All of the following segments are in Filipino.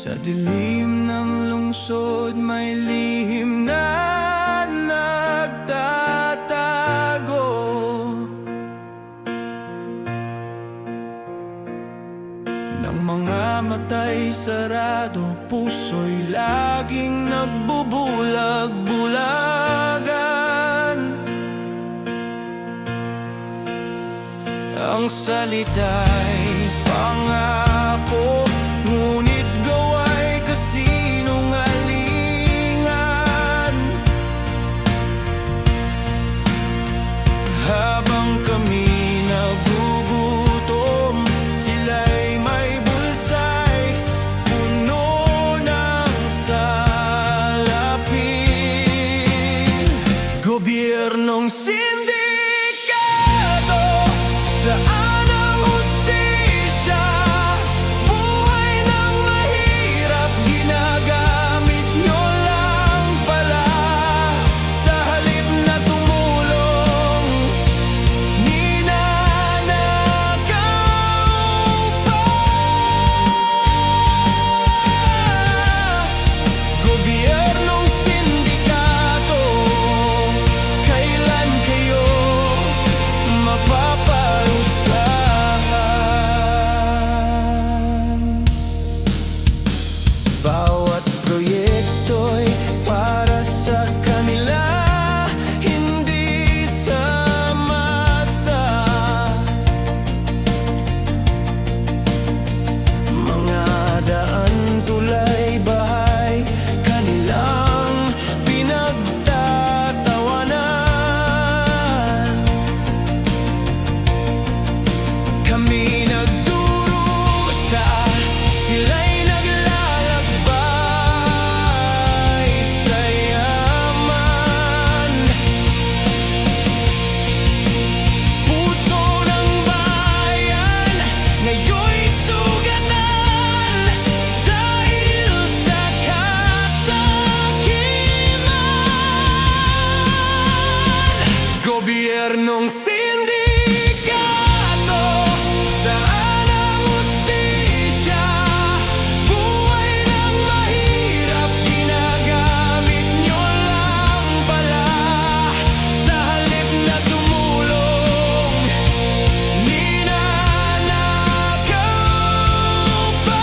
Sa dilim ng lungsod may lihim na nagtatago. Ng mga matay sarado, puso'y laging nagbubulag-bulagan. Ang salita'y pangako, ngunit gawa'y kasinungalingan. Habang kami nagugutom, sila'y may bulsay, puno ng salapin. Gobyernong sindikato, saan ang hustisya? Buhay ng mahirap, ginagamit nyo lang pala. Sa halip na tumulong, ninanakaw pa. Gobyernong sindikato, kailan kayo mapaparusahan? Bawat proyekto'y para sa kanila, hindi sa masa. Mga daan, tulay, bahay, kanilang pinagtatawanan. Kami nagdurusa, sila'y naglalakbay sa yaman. Puso ng bayan ngayon'y sugatan dahil sa kasakiman. Gobyernong sindikato, saan ang hustisya? Buhay ng mahirap, ginagamit nyo lang pala. Sa halip na tumulong, ninanakaw pa.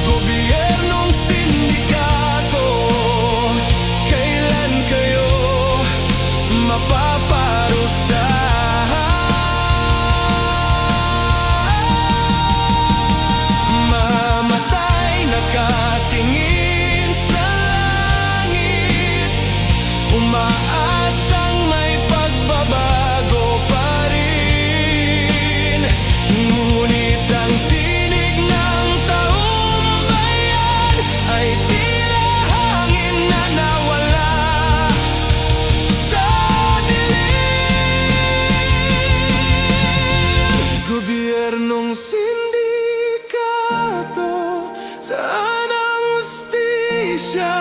Gobyernong sindikato, kailan kayo mapaparusahan? Mamatay nakatingin sa langit, umaasang may pagbabago pa rin. Ngunit ang tinig ng taong bayan ay tila hangin na nawala sa dilim. Gobyernong sindikato, saan ang hustisya?